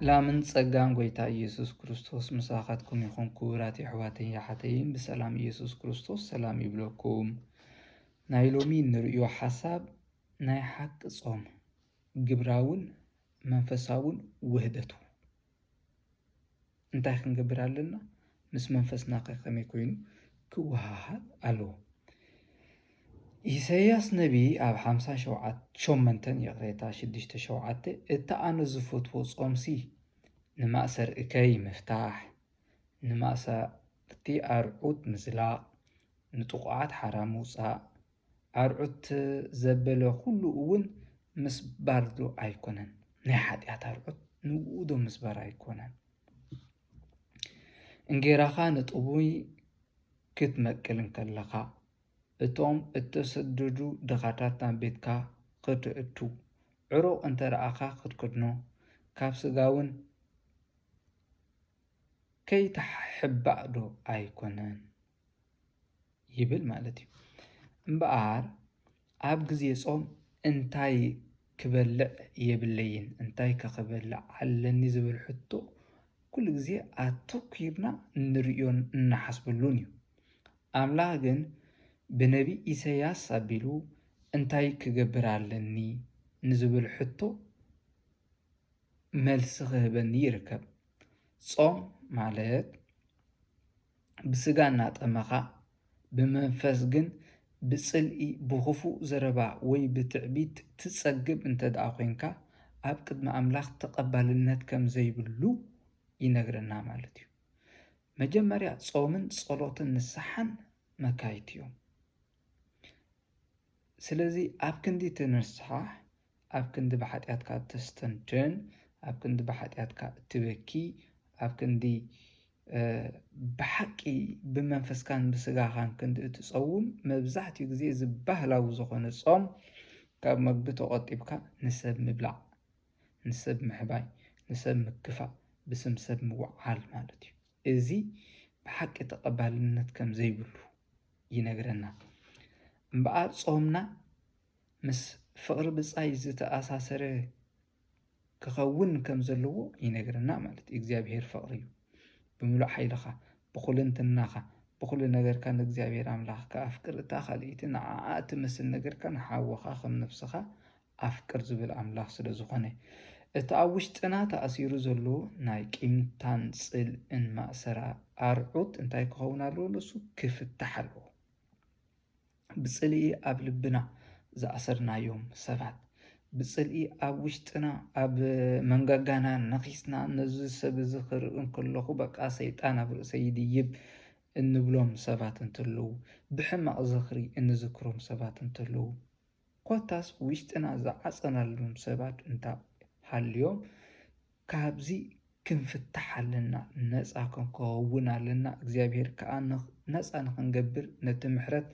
ላምን ጸጋን ጎይታ ኢየሱስ ክርስቶስ ምሳኻትኩም ይኹን ክቡራት ኣሕዋተይ ሓተይን ብሰላም ኢየሱስ ክርስቶስ ሰላም ይብለኩም። ናይ ሎሚ ንርእዮ ሓሳብ ናይ ሓቂ ጾም ግብራውን መንፈሳውን ውህደቱ እንታይ ክንገብር ኣለና? ምስ መንፈስና ከመይ ኮይኑ ክወሃሃድ ኣለዎ። ኢሳይያስ ነቢ ኣብ 58 የቕሬታ 6:7 እታ ኣነ ዝፈትዎ ጾምሲ ንማእሰር እከይ ምፍታሕ፣ ንማእሰርቲ ኣርዑት ምዝላቕ፣ ንጥቑዓት ሓራ ምውፃእ፣ ኣርዑት ዘበለ ኩሉ እውን ምስባር ዶ ኣይኮነን። ናይ ሓጢኣት ኣርዑት ንውኡ ዶ ምስባር ኣይኮነን። እንጌራኻ ንጥቡይ ክትመቅል እንከለኻ እቶም እተሰደዱ ድኻታት ናብ ቤትካ ክትእቱ ዕሩቕ እንተረኣኻ ክትክድኖ ካብ ስጋውን ከይተሕባእ ዶ ኣይኮነን ይብል ማለት እዩ። እምበኣር ኣብ ግዜ ጾም እንታይ ክበልዕ የብለይን እንታይ ከኽበልዕ ኣለኒ ዝብል ሕቶ ኩሉ ግዜ ኣተኲርና እንርእዮን እናሓስበሉን እዩ። ኣምላኽ ግን ብነቢ ኢሳይያስ ኣቢሉ እንታይ ክገብር ኣለኒ ንዝብል ሕቶ መልሲ ክህበኒ ይርከብ። ጾም ማለት ብስጋ እናጠመኻ ብመንፈስ ግን ብጽልኢ ብኽፉእ ዘረባ ወይ ብትዕቢት ትጸግብ እንተደኣ ኮንካ ኣብ ቅድሚ ኣምላኽ ተቐባልነት ከም ዘይብሉ ይነግረና ማለት እዩ። መጀመርያ ጾምን ጸሎትን ንስሓን መካየት እዮም። ስለዚ ኣብ ክንዲ ትንስሓሕ፣ ኣብ ክንዲ ብሓጢኣትካ ተስተንትን፣ ኣብ ክንዲ ብሓጢኣትካ እትበኪ፣ ኣብ ክንዲ ብሓቂ ብመንፈስካን ብስጋኻን ክንዲ እትጸውም መብዛሕትኡ ግዜ ዝበህላዊ ዝኾነ ጾም ካብ መግቢ ተቆጢብካ ንሰብ ምብላዕ፣ ንሰብ ምሕባይ፣ ንሰብ ምክፋእ፣ ብስም ሰብ ምውዓል ማለት እዩ። እዚ ብሓቂ ተቐባልነት ከም ዘይብሉ ይነግረና። እምበኣር ጾምና ምስ ፍቕሪ ብጻይ ዝተኣሳሰረ ክኸውን ከም ዘለዎ ይነግረና ማለት እዩ። እግዚአብሔር ፍቕሪ እዩ። ብምሉእ ሓይልኻ ብኹልንትናኻ ብኩሉ ነገርካ ንእግዚአብሔር ኣምላኽካ ኣፍቅር፣ እታ ካልእቲ ንዓዓ እትመስል ነገርካ ንሓወኻ ከም ነፍስኻ ኣፍቅር ዝብል ኣምላኽ ስለ ዝኾነ እቲ ኣብ ውሽጥና ተኣሲሩ ዘሎ ናይ ቂምታን ጽልእን ማእሰራ ኣርዑት እንታይ ክኸውን ኣለዎ? ንሱ ክፍታሕ ኣለዎ። ብጽልኢ ኣብ ልብና ዝኣሰርናዮም ሰባት ብጽልኢ ኣብ ውሽጥና ኣብ መንጋጋና ነኺስና ነዚ ሰብ እዚ ክርኢ እንከለኹ በቃ ሰይጣን ኣብ ርእሰይ ይድይብ እንብሎም ሰባት እንተለዉ፣ ብሕማቕ ዝኽሪ እንዝክሮም ሰባት እንተለዉ፣ ኮታስ ውሽጥና ዝዓፀናሎም ሰባት እንተሃልዮም ካብዚ ክንፍታሕ ኣለና፣ ነፃ ክንከውን ኣለና። እግዚአብሔር ከዓ ነፃ ንክንገብር ነቲ ምሕረት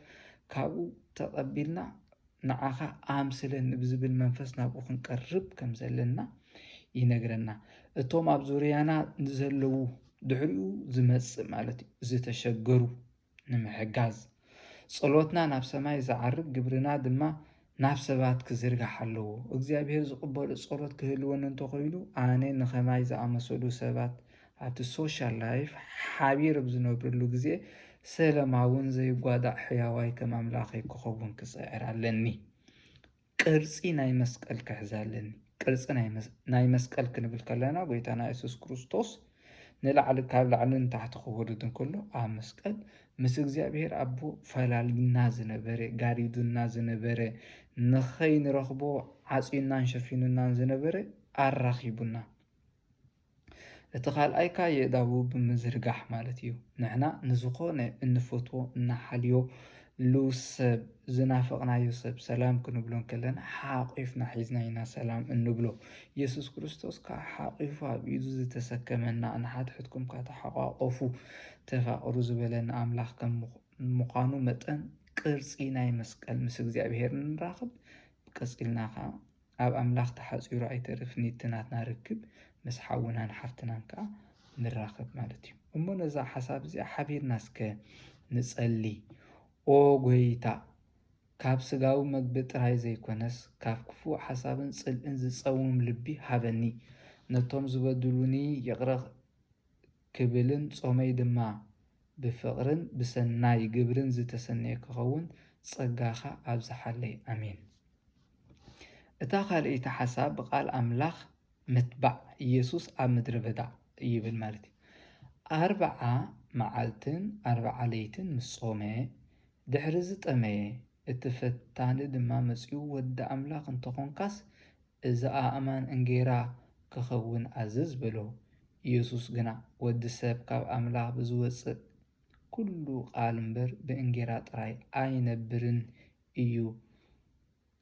ካብኡ ተቐቢልና ንዓኻ ኣምስለኒ ብዝብል መንፈስ ናብኡ ክንቀርብ ከም ዘለና ይነግረና። እቶም ኣብ ዙርያና ዘለዉ ድሕሪኡ ዝመጽእ ማለት እዩ ዝተሸገሩ ንምሕጋዝ ጸሎትና ናብ ሰማይ ዝዓርግ ግብርና ድማ ናብ ሰባት ክዝርጋሕ ኣለዎ። እግዚአብሔር ዝቕበሎ ጸሎት ክህልወን እንተኾይኑ ኣነ ንኸማይ ዝኣመሰሉ ሰባት ኣብቲ ሶሻል ላይፍ ሓቢር ብዝነብረሉ ግዜ ሰላማውን ዘይጓዳእ ሕያዋይ ከም ኣምላኸይ ክኸውን ክፅዕር ኣለኒ። ቅርፂ ናይ መስቀል ክሕዝ ኣለኒ። ቅርፂ ናይ መስቀል ክንብል ከለና ጎይታና ኢየሱስ ክርስቶስ ንላዕሊ ካብ ላዕልን ታሕቲ ክወርድ እንከሎ ኣብ መስቀል ምስ እግዚአብሔር ኣቦ ፈላሊና ዝነበረ ጋሪዱና ዝነበረ ንኸይንረኽቦ ዓፂናን ሸፊኑናን ዝነበረ ኣራኺቡና። እቲ ካልኣይካ የእዳዉ ብምዝርጋሕ ማለት እዩ። ንሕና ንዝኾነ እንፈትዎ እናሓልዮ ልውሰብ ዝናፈቕናዮ ሰብ ሰላም ክንብሎን ከለና ሓቂፍና ሒዝና ኢና ሰላም እንብሎ። ኢየሱስ ክርስቶስ ከዓ ሓቂፉ ኣብ ኢዱ ዝተሰከመና ንሓትሕትኩም ተሓቋቐፉ ተፋቕሩ ዝበለና ኣምላኽ ከም ምዃኑ መጠን ቅርፂ ናይ መስቀል ምስ እግዚአብሔር ንራኽብ ቀፂልና ከዓ ኣብ ኣምላኽ ተሓፂሩ ኣይተርፍኒትናትና ርክብ ምስ ሓውናን ሓፍትናን ከዓ ንራኽብ ማለት እዩ። እሞ ነዛ ሓሳብ እዚኣ ሓቢርና እስከ ንጸሊ። ኦ ጎይታ ካብ ስጋዊ መግቢ ጥራይ ዘይኮነስ ካብ ክፉእ ሓሳብን ጽልእን ዝጸውም ልቢ ሃበኒ። ነቶም ዝበድሉኒ ይቕረኽ ክብልን ጾመይ ድማ ብፍቕርን ብሰናይ ግብርን ዝተሰነየ ክኸውን ጸጋኻ ኣብዝሓለይ ኣሜን። እታ ካልእቲ ሓሳብ ብቃል ኣምላኽ ምትባዕ ኢየሱስ ኣብ ምድረ በዳ ይብል ማለት እዩ። 40 መዓልትን 40 ለይትን ምስ ጾመ ድሕሪ ዝጠመየ እቲ ፈታኒ ድማ መጺኡ ወዲ ኣምላኽ እንተኾንካስ እዚ ኣእማን እንጌራ ክኸውን ኣዝዝ ብሎ። ኢየሱስ ግና ወዲ ሰብ ካብ ኣምላኽ ብዝወፅእ ኩሉ ቃል እምበር ብእንጌራ ጥራይ ኣይነብርን እዩ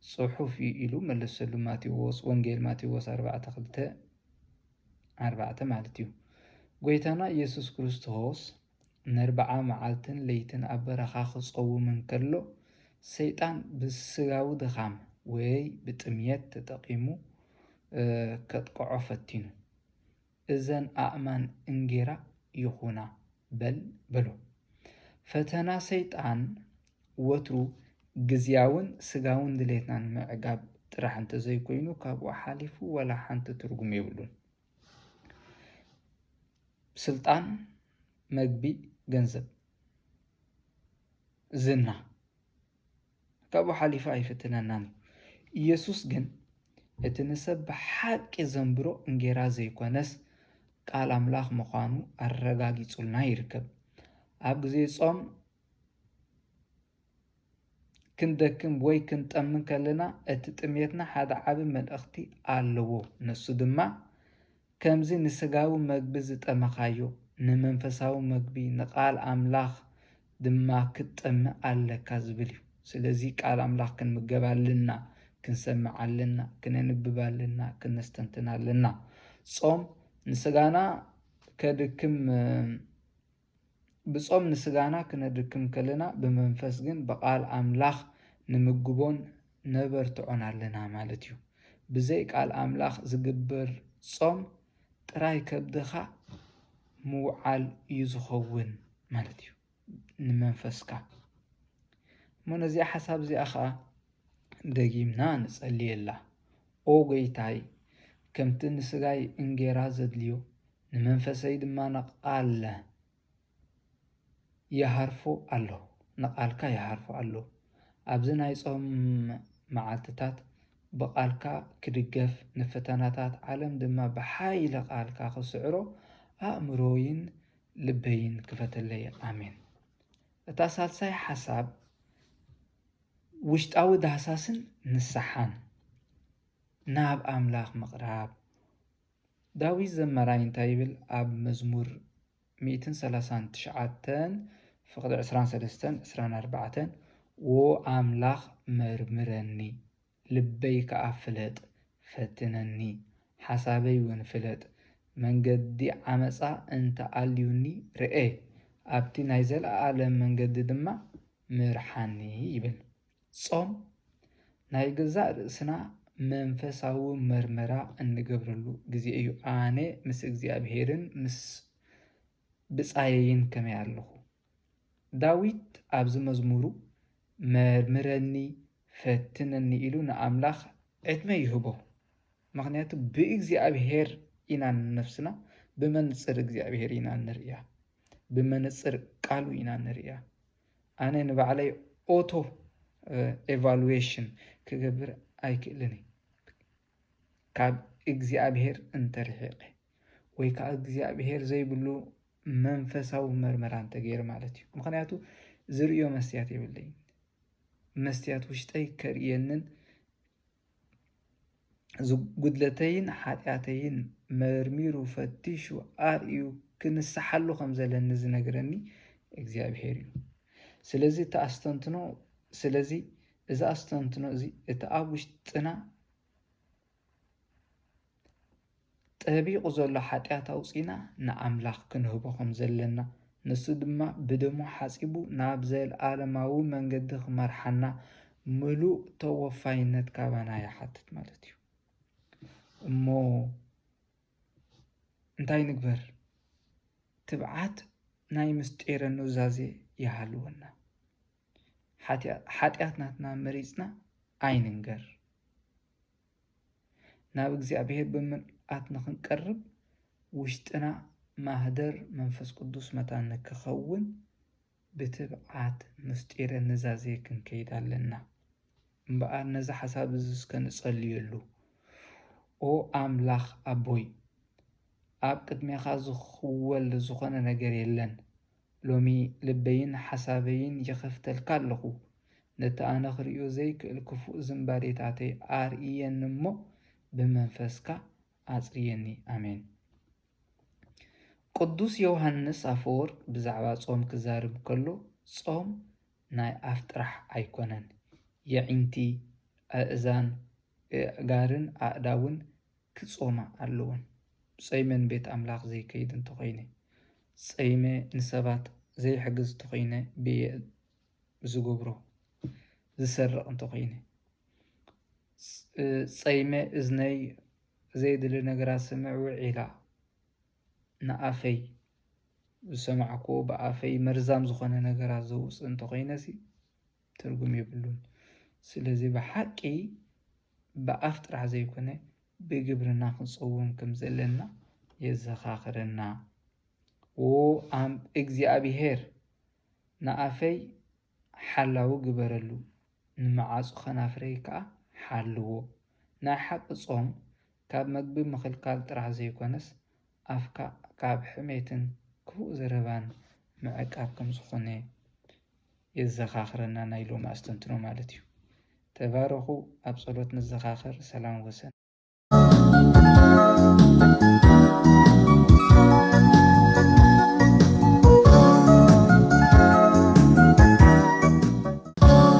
ጽሑፍ ኢሉ መለሰሉ። ማቴዎስ ወንጌል ማቴዎስ 4:2-4 ማለት እዩ። ጎይታና ኢየሱስ ክርስቶስ ን40 መዓልትን ለይትን ኣብ በረኻ ክጸውም እንከሎ ሰይጣን ብስጋዊ ድኻም ወይ ብጥምየት ተጠቂሙ ከጥቅዖ ፈቲኑ እዘን ኣእማን እንጌራ ይኹና በል በሎ። ፈተና ሰይጣን ወትሩ ግዝያውን ስጋውን ድሌትና ንምዕጋብ ጥራሕ እንተዘይኮይኑ ካብኡ ሓሊፉ ወላ ሓንቲ ትርጉም የብሉን። ስልጣን፣ መግቢ፣ ገንዘብ፣ ዝና ካብኡ ሓሊፉ ኣይፍትነናን። ኢየሱስ ግን እቲ ንሰብ ብሓቂ ዘንብሮ እንጌራ ዘይኮነስ ቃል ኣምላኽ ምዃኑ ኣረጋጊጹልና ይርከብ። ኣብ ግዜ ጾም ክንደክም ወይ ክንጠምን ከለና እቲ ጥሜትና ሓደ ዓቢ መልእኽቲ ኣለዎ። ንሱ ድማ ከምዚ ንስጋዊ መግቢ ዝጠመኻዮ ንመንፈሳዊ መግቢ ንቃል ኣምላኽ ድማ ክትጠምዕ ኣለካ ዝብል እዩ። ስለዚ ቃል ኣምላኽ ክንምገብ ኣለና፣ ክንሰምዕ ኣለና፣ ክነንብብ፣ ክነስተንትን ኣለና። ጾም ንስጋና ከድክም ብጾም ንስጋና ክነድክም ከለና ብመንፈስ ግን ብቃል ኣምላኽ ንምግቦን ነበርትዖን ኣለና ማለት እዩ። ብዘይ ቃል ኣምላኽ ዝግበር ጾም ጥራይ ከብድኻ ምውዓል እዩ ዝኸውን ማለት እዩ ንመንፈስካ። እሞ ነዚኣ ሓሳብ እዚኣ ከዓ ደጊምና ንጸልየላ። ኦ ጎይታይ ከምቲ ንስጋይ እንጌራ ዘድልዮ ንመንፈሰይ ድማ ነቃለ ይሃርፎ ኣሎ፣ ነቃልካ ይሃርፎ ኣሎ። ኣብዚ ናይ ጾም መዓልትታት ብቃልካ ክድገፍ ንፈተናታት ዓለም ድማ ብሓይሊ ቃልካ ክስዕሮ ኣእምሮይን ልበይን ክፈተለይ ኣሜን። እታ ሳልሳይ ሓሳብ ውሽጣዊ ዳህሳስን ንስሓን ናብ ኣምላኽ ምቕራብ። ዳዊት ዘመራይ እንታይ ይብል? ኣብ መዝሙር 139 ፍቕዲ 23-24 ዎ ኣምላኽ መርምረኒ ልበይ ከዓ ፍለጥ፣ ፈትነኒ ሓሳበይ እውን ፍለጥ፣ መንገዲ ዓመፃ እንተኣልዩኒ ርአ፣ ኣብቲ ናይ ዘለኣለም መንገዲ ድማ ምርሓኒ ይብል። ጾም ናይ ገዛእ ርእስና መንፈሳዊ መርመራ እንገብረሉ ግዜ እዩ። ኣነ ምስ እግዚኣብሔርን ምስ ብፃየይን ከመይ ኣለኹ? ዳዊት ኣብዚ መዝሙሩ መርምረኒ ፈትነኒ ኢሉ ንኣምላኽ ዕድመ ይህቦ። ምክንያቱ ብእግዚኣብሔር ኢና ነፍስና ብመንፅር እግዚኣብሔር ኢና ንርእያ፣ ብመንፅር ቃሉ ኢና ንርእያ። ኣነ ንባዕለይ ኦቶ ኤቫሉዌሽን ክገብር ኣይክእልን ካብ እግዚኣብሔር እንተርሒቀ ወይ ከዓ እግዚኣብሔር ዘይብሉ መንፈሳዊ መርመራ እንተገይረ ማለት እዩ። ምክንያቱ ዝርእዮ መስትያት የብለይ፣ መስትያት ውሽጠይ ከርእየንን ጉድለተይን ሓጢኣተይን መርሚሩ ፈቲሹ ኣርእዩ ክንስሓሉ ከም ዘለኒ ዝነግረኒ እግዚኣብሔር እዩ። ስለዚ እዚ ኣስተንትኖ እዚ እቲ ኣብ ውሽጥና ጠቢቑ ዘሎ ሓጢኣት ኣውፂና ንኣምላኽ ክንህቦ ከም ዘለና፣ ንሱ ድማ ብደሙ ሓፂቡ ናብ ዘለኣለማዊ መንገዲ ክመርሓና ምሉእ ተወፋይነት ካባና ይሓትት ማለት እዩ። እሞ እንታይ ንግበር? ትብዓት ናይ ምስጢረ ኑዛዜ ይሃልወና። ሓጢኣትናትና መሪፅና ኣይንንገር፣ ናብ እግዚኣብሔር ብትብዓት ንክንቀርብ ውሽጥና ማህደር መንፈስ ቅዱስ መታን ንክኸውን ብትብዓት ምስጢረ ንዛዜ ክንከይድ ኣለና እምበኣር ነዚ ሓሳብ እዚ እስከንጸልየሉ ኦ ኣምላኽ ኣቦይ ኣብ ቅድሜኻ ዝኽወል ዝኾነ ነገር የለን ሎሚ ልበይን ሓሳበይን የኸፍተልካ ኣለኹ ነቲ ኣነ ክሪኦ ዘይክእል ክፉእ ዝምባዴታተይ ኣርእየኒ እሞ ብመንፈስካ ኣጽርየኒ ኣሜን። ቅዱስ ዮሃንስ ኣፈወርቅ ብዛዕባ ጾም ክዛርብ ከሎ ጾም ናይ ኣፍ ጥራሕ ኣይኮነን የዒንቲ ኣእዛን ጋርን ኣእዳውን ክጾማ ኣለውን። ጸይመን ቤት ኣምላኽ ዘይከይድ እንተኾይነ ጸይመ ንሰባት ዘይሕግዝ እንተኾይነ ብየ ዝገብሮ ዝሰርቕ እንተኾይነ ጸይመ እዝነይ ዘይድሊ ነገራት ስምዕ ውዒላ ንኣፈይ ዝሰማዕኮ ብኣፈይ መርዛም ዝኾነ ነገራት ዘውፅእ እንተኾይነሲ ትርጉም የብሉን። ስለዚ ብሓቂ ብኣፍ ጥራሕ ዘይኮነ ብግብርና ክንጸውም ከም ዘለና የዘኻኽረና። አም እግዚአብሔር ንኣፈይ ሓላዊ ግበረሉ ንመዓፁ ከናፍረይ ከዓ ሓልዎ። ናይ ሓቂ ጾም ካብ መግቢ ምኽልካል ጥራሕ ዘይኮነስ ኣፍካ ካብ ሕሜትን ክፉእ ዘረባን ምዕቃብ ከም ዝኾነ የዘኻኽረና ናይ ሎሚ ኣስተንትኖ ማለት እዩ። ተባረኹ። ኣብ ጸሎት ንዘኻኽር። ሰላም ወሰን